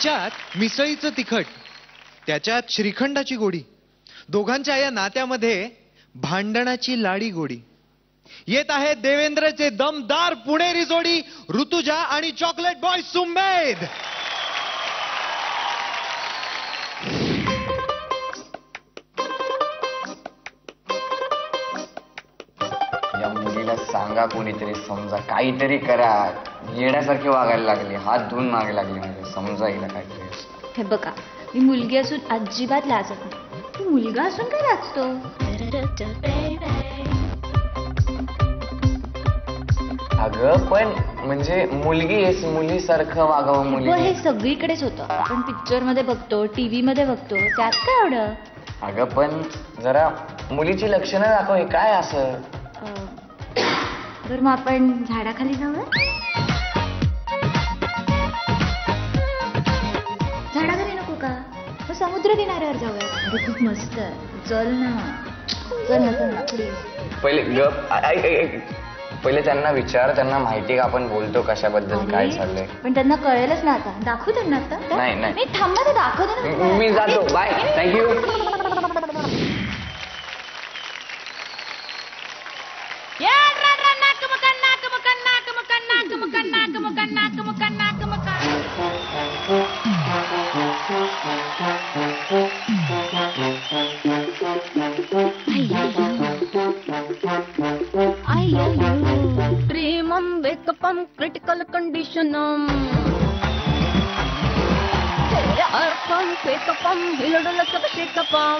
हिच्यात मिसळीचं तिखट, त्याच्यात श्रीखंडाची गोडी, दोघांच्या या नात्यामध्ये भांडणाची लाडी गोडी. येत आहे देवेंद्रचे दमदार पुणेरी जोडी ऋतुजा आणि चॉकलेट बॉय सुमेध. या मुलीला सांगा कोणीतरी, समजा काहीतरी करा. येण्यासारखी वागायला लागली, हात धुवून मागे लागली, म्हणजे समजा हिला काहीतरी. हे बघा, मी मुलगी असून अजिबात लाजत नाही. तू मुलगा असून काय लाजतो? अगं पण म्हणजे मुलगी आहेस, मुलीसारखं वागावं. मुली हे सगळीकडेच होतं. आपण पिक्चर मध्ये बघतो, टीव्ही मध्ये बघतो, त्यात काय एवढं? अगं पण जरा मुलीची लक्षणं दाखव. हे काय असं? बरं, मग आपण झाडाखाली जाऊया. झाडाखाली नको का? मग समुद्र किनाऱ्यावर जाऊया. अरे खूप मस्त आहे. चल ना, चल ना, चल ना प्लीज. पहिले त्यांना विचार, त्यांना माहिती का आपण बोलतो कशाबद्दल, काय चाललंय. पण त्यांना कळेलच ना आता. दाखवू त्यांना आता. नाही मी थांबा, ते दाखवतो ना. मी जातो. Bye, thank you. प्रेमम वेकपम क्रिटिकल कंडिशनम अर्पम फेकपम हिलडल सब शेकपम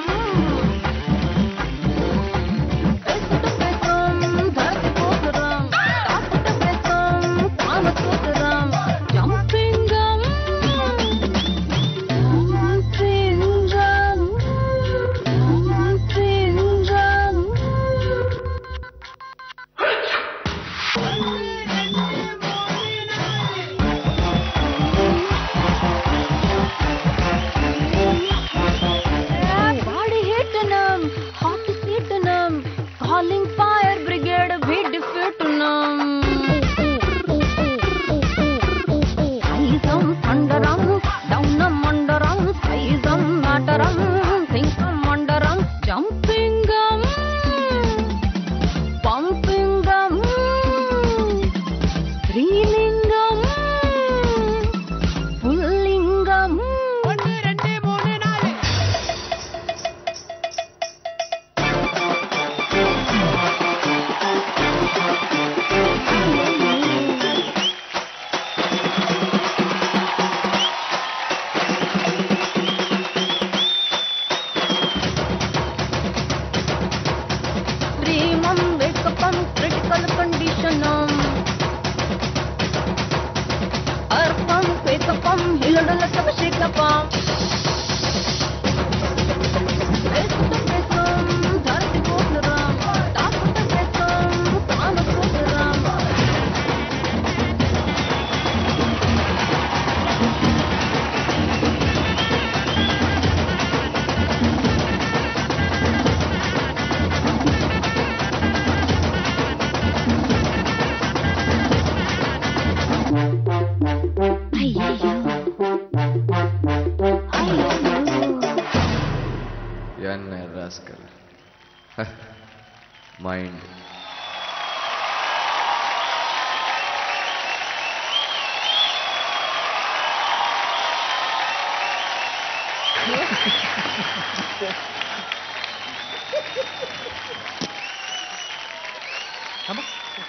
माइंड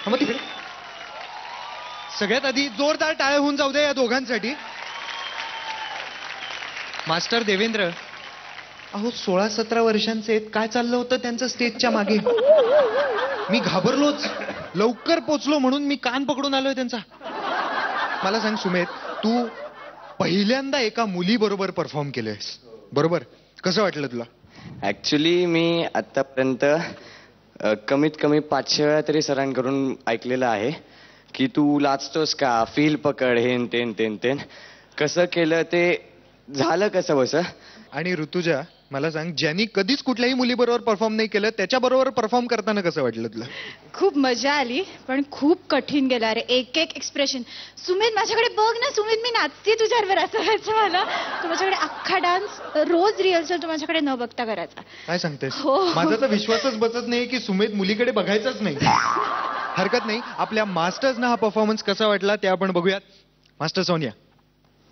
थांबा तिकडे. सगळ्यात आधी जोरदार टाळ्या होऊन जाऊ दे या दोघांसाठी. मास्टर देवेंद्र, अहो 16-17 वर्षांचे काय चाललं होतं त्यांचं स्टेजच्या मागे. मी घाबरलोच. लवकर पोचलो म्हणून मी कान पकडून आलोय त्यांचा. मला सांग सुमेध, तू पहिल्यांदा एका मुलीबरोबर परफॉर्म केलंयस, बरोबर? कसं वाटलं तुला? ऍक्च्युली मी आतापर्यंत कमीत कमी 500 वेळा तरी सरांकडून ऐकलेलं आहे की तू लाजतोस का, फील पकड, हेन तेन तेन तेन. कसं केलं ते झालं कसं बस. आणि ऋतुजा, मला सांग, ज्यांनी कधीच कुठल्याही मुलीबरोबर परफॉर्म नाही केलं त्याच्याबरोबर परफॉर्म करताना कसं वाटलं तुला? खूप मजा आली, पण खूप कठीण गेला रे. एक एक एक्सप्रेशन. सुमित माझ्याकडे बघ ना, सुमित मी नाचते तुझ्यावर, असं व्हायचं मला. तू माझ्याकडे अख्खा डान्स, रोज रिहर्सल तू माझ्याकडे न बघता करायचा. काय सांगतेस? हो. माझा तर विश्वासच बसत नाही की सुमित मुलीकडे बघायचाच नाही. हरकत नाही, आपल्या मास्टर्सना हा परफॉर्मन्स कसा वाटला ते आपण बघूयात. मास्टर सोनिया.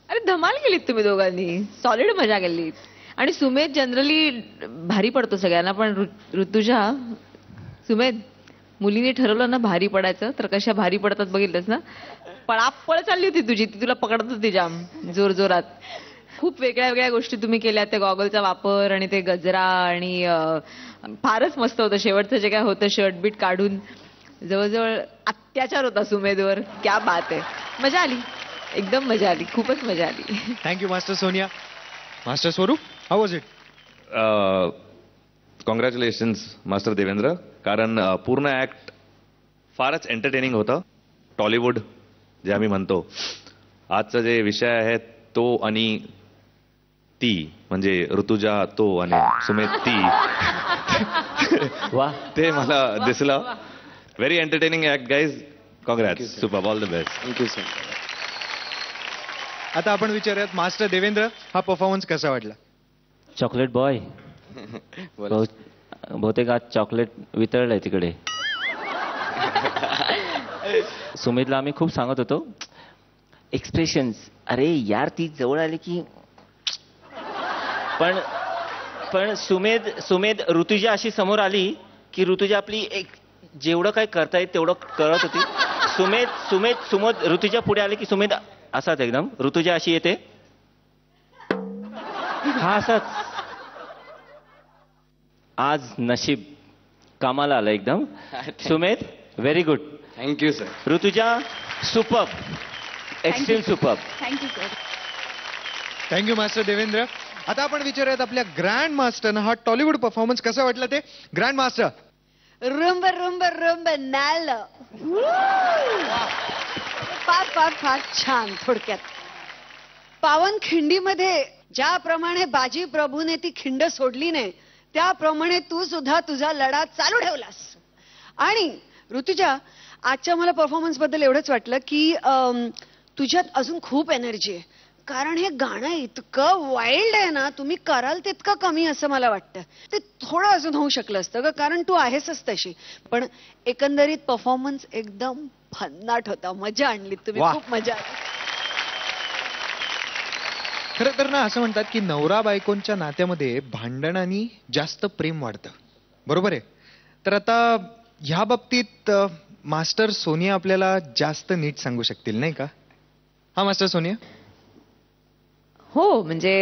अरे धमाल केलीत तुम्ही दोघांनी, सॉलिड मजा केली. आणि सुमेध जनरली भारी पडतो सगळ्यांना, पण ऋतुजा, सुमेध, मुलीने ठरवलं ना भारी पडायचं तर कशा भारी पडतात बघितलंस ना. पळापळ चालली होती तुझी, ती तुला पकडत होती जाम जोर जोरात. खूप वेगळ्या वेगळ्या गोष्टी तुम्ही केल्या, त्या गॉगलचा वापर आणि ते गजरा, आणि फारच मस्त होतं. शेवटचं जे काय होतं शर्ट बीट काढून, जवळजवळ अत्याचार होता सुमेधवर. क्या बात आहे, मजा आली, एकदम मजा आली, खूपच मजा आली. Thank you master Sonia. मास्टर स्वरूप, how was it? Congratulations master Devendra, कारण पूर्ण ऍक्ट फारच एंटरटेनिंग होतं. टॉलिवूड जे आम्ही म्हणतो, आजचा जे विषय आहे तो आणि ती, म्हणजे ऋतुजा तो आणि सुमेध ती, वा, ते मला दिसलं. Very entertaining act guys. Congrats, super, all the best. Thank you sir. आता आपण विचारूयात मास्टर देवेंद्र, हा परफॉर्मन्स कसा वाटला? चॉकलेट बॉय, बहुतेक आज चॉकलेट वितळलंय तिकडे. सुमितला आम्ही खूप सांगत होतो एक्सप्रेशन्स, अरे यार ती जवळ आली की, पण सुमेध ऋतुजा अशी समोर आली की ऋतुजा आपली एक जेवढं काही करता येत तेवढं करत होती. सुमेध ऋतुजा पुढे आली की सुमेध असाच एकदम, ऋतुजा अशी येते, हा असाच. आज नशीब कामाला आलं एकदम. Sumedh very good. Thank you sir. Rutuja superb, extreme superb. Thank you sir. Thank you master Devendra. आता आपण विचारूयात आपल्या ग्रँड मास्टरना हा टॉलिवूड परफॉर्मन्स कसा वाटला ते. Grand master. रुंब रुंब रुंब नाल. फार फार फार छान. थोडक्यात पावनखिंडीमध्ये ज्याप्रमाणे बाजी प्रभूने ती खिंड सोडली नाही, त्याप्रमाणे तू सुद्धा तुझा लढा चालू ठेवलास. आणि ऋतुजा, आजच्या मला परफॉर्मन्स बद्दल एवढंच वाटलं की तुझ्यात अजून खूप एनर्जी आहे. कारण हे गाणं इतकं वाईल्ड आहे ना, तुम्ही कराल तितकं कमी असं मला वाटतं. ते थोडं अजून होऊ शकलं असतं ग, कारण तू आहेसच तशी. पण एकंदरीत परफॉर्मन्स एकदम भन्नाट होता. मजा आणली तुम्ही, वाह. खूप मजा आली. खरं तर ना असं म्हणतात की नवरा बायकोंच्या नात्यामध्ये भांडणांनी जास्त प्रेम वाढतं, बरोबर आहे? तर आता ह्या बाबतीत मास्टर सोनिया आपल्याला जास्त नीट सांगू शकतील नाही का? हा मास्टर सोनिया. हो, म्हणजे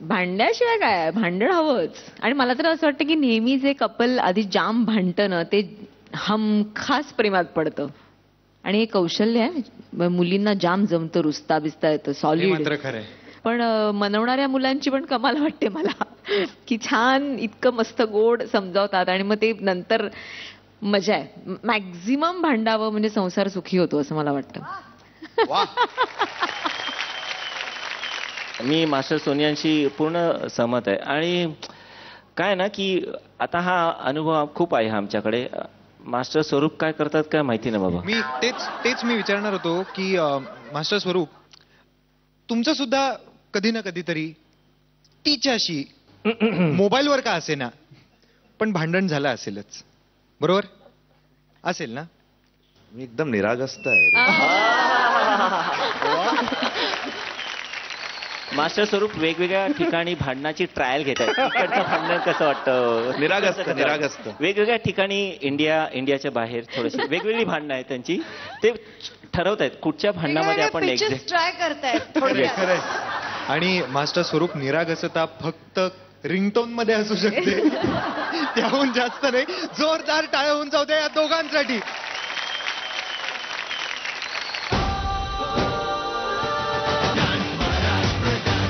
भांडण्याशिवाय काय, भांडण हवंच. आणि मला तर असं वाटतं की नेहमी जे कपल आधी जाम भांडतं ना, ते हमखास प्रेमात पडतं. आणि हे कौशल्य आहे, मुलींना जाम जमतं, रुसता बिसता येतं, हे सॉलिड. मात्र खरं आहे. पण मनवणाऱ्या मुलांची पण कमाल वाटते मला, की छान इतकं मस्त गोड समजावतात आणि मग ते नंतर मजा आहे. मॅक्झिमम भांडावं म्हणजे संसार सुखी होतो असं मला वाटतं. मी मास्टर सोनियांशी पूर्ण सहमत आहे. आणि काय ना की आता हा अनुभव खूप आहे आमच्याकडे. मास्टर स्वरूप काय करतात काय माहिती ना बाबा. मी तेच मी विचारणार होतो की मास्टर स्वरूप, तुमचं सुद्धा कधी ना कधीतरी तिच्याशी मोबाईलवर का असे ना पण भांडण झालं असेलच, बरोबर? असेल ना? मी एकदम निरागस्त आहे रे. मास्टर स्वरूप वेगवेगळ्या ठिकाणी भांडणाची ट्रायल घेत आहेत. इकडचं भांडण कसं वाटतं, निरागस्त. वेगवेगळ्या ठिकाणी इंडियाच्या बाहेर थोडीशी वेगवेगळी भांडणं आहेत त्यांची. ते ठरवत आहेत कुठच्या भांडणामध्ये आपण एक्झॅक्ट ट्राय करतायत थोडक्यात. खरंय. आणि मास्टर स्वरूप निरागसता फक्त रिंगटोन मध्ये असू शकते, त्याहून जास्त नाही. जोरदार टाळ्या होऊन जाऊ द्या या दोघांसाठी.